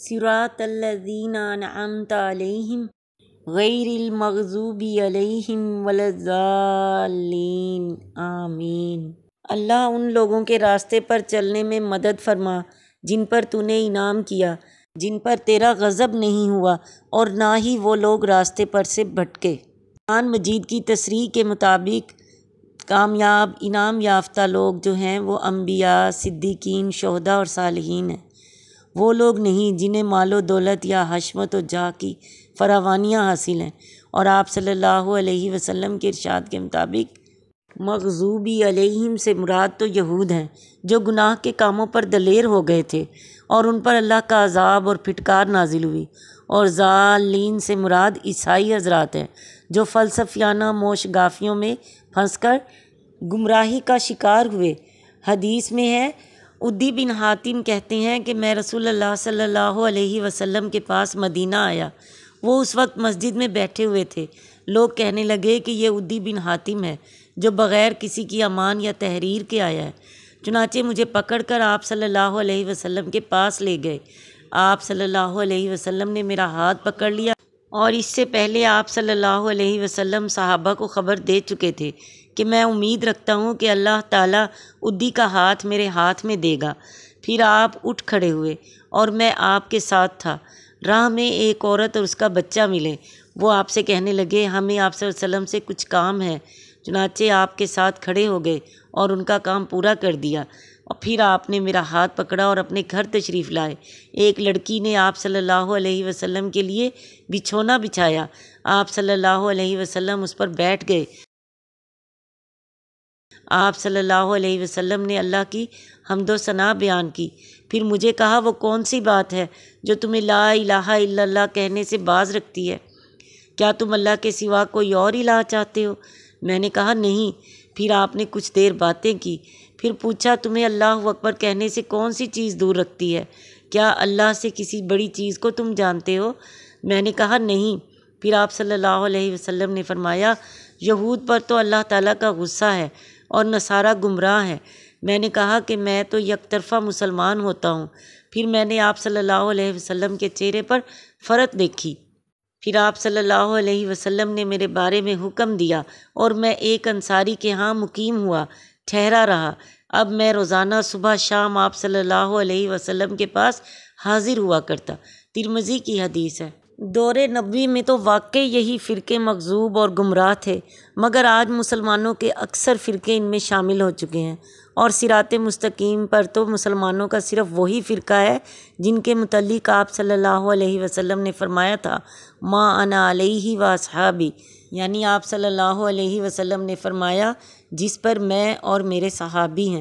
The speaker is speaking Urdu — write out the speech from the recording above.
صراط الذین انعمت علیہم غیر المغضوب علیہم ولا الضالین آمین۔ اللہ ان لوگوں کے راستے پر چلنے میں مدد فرما جن پر تو نے انعام کیا، جن پر تیرا غضب نہیں ہوا اور نہ ہی وہ لوگ راستے پر سے بھٹکے۔ قرآن مجید کی تصریح کے مطابق کامیاب انعام یافتہ لوگ جو ہیں وہ انبیاء، صدیقین، شہداء اور صالحین ہیں۔ وہ لوگ نہیں جنہیں مال و دولت یا حشمت و جاہ کی فراوانیاں حاصل ہیں۔ اور آپ صلی اللہ علیہ وسلم کے ارشاد کے مطابق مغضوبی علیہم سے مراد تو یہود ہیں جو گناہ کے کاموں پر دلیر ہو گئے تھے اور ان پر اللہ کا عذاب اور پھٹکار نازل ہوئی، اور ضالین سے مراد عیسائی حضرات ہیں جو فلسفیانہ موش گافیوں میں پھنس کر گمراہی کا شکار ہوئے۔ حدیث میں ہے، عدی بن حاتم کہتے ہیں کہ میں رسول اللہ صلی اللہ علیہ وسلم کے پاس مدینہ آیا، وہ اس وقت مسجد میں بیٹھے ہوئے تھے۔ لوگ کہنے لگے کہ یہ عدی بن حاتم ہے جو بغیر کسی کی امان یا تحریر کے آیا ہے۔ چنانچہ مجھے پکڑ کر آپ صلی اللہ علیہ وسلم کے پاس لے گئے۔ آپ صلی اللہ علیہ وسلم نے میرا ہاتھ پکڑ لیا، اور اس سے پہلے آپ صلی اللہ علیہ وسلم صحابہ کو خبر دے چکے تھے کہ میں امید رکھتا ہوں کہ اللہ تعالیٰ عدی کا ہاتھ میرے ہاتھ میں دے گا۔ پھر آپ اٹھ کھڑے ہوئے اور میں آپ کے ساتھ تھا۔ راہ میں ایک عورت اور اس کا بچہ ملے، وہ آپ سے کہنے لگے ہمیں آپ صلی اللہ علیہ وسلم سے کچھ کام ہے۔ چنانچہ آپ کے ساتھ کھڑے ہو گئے اور ان کا کام پورا کر دیا، اور پھر آپ نے میرا ہاتھ پکڑا اور اپنے گھر تشریف لائے۔ ایک لڑکی نے آپ صلی اللہ علیہ وسلم کے لیے بچھونا بچھایا، آپ صلی اللہ علیہ وسلم اس پر بیٹھ گئے۔ آپ صلی اللہ علیہ وسلم نے اللہ کی حمد و ثنا بیان کی، پھر مجھے کہا وہ کون سی بات ہے جو تمہیں لا الہ الا اللہ کہنے سے باز رکھتی ہے؟ کیا تم اللہ کے سوا کوئی اور الہ چاہتے ہو؟ میں نے کہا نہیں۔ پھر آپ نے کچھ دیر باتیں کی، پھر پوچھا تمہیں اللہ اکبر کہنے سے کون سی چیز دور رکھتی ہے؟ کیا اللہ سے کسی بڑی چیز کو تم جانتے ہو؟ میں نے کہا نہیں۔ پھر آپ صلی اللہ علیہ وسلم نے فرمایا یہود پر تو اللہ تعالیٰ کا غصہ ہے اور نصارہ گمراہ ہے۔ میں نے کہا کہ میں تو یک طرفہ مسلمان ہوتا ہوں۔ پھر میں نے آپ صلی اللہ علیہ وسلم کے چہرے پر فرحت دیکھی۔ پھر آپ صلی اللہ علیہ وسلم نے میرے بارے میں حکم دیا اور میں ایک انصاری کے ہاں مقیم ہوا، ٹھہرا رہا۔ اب میں روزانہ صبح شام آپ صلی اللہ علیہ وسلم کے پاس حاضر ہوا کرتا۔ ترمذی کی حدیث ہے۔ دور نبوی میں تو واقعی یہی فرقے مغضوب اور گمراہ تھے، مگر آج مسلمانوں کے اکثر فرقے ان میں شامل ہو چکے ہیں، اور صراط مستقیم پر تو مسلمانوں کا صرف وہی فرقہ ہے جن کے متعلق آپ صلی اللہ علیہ وسلم نے فرمایا تھا ما انا علیہ و اصحابی، یعنی آپ صلی اللہ علیہ وسلم نے فرمایا جس پر میں اور میرے صحابی ہیں۔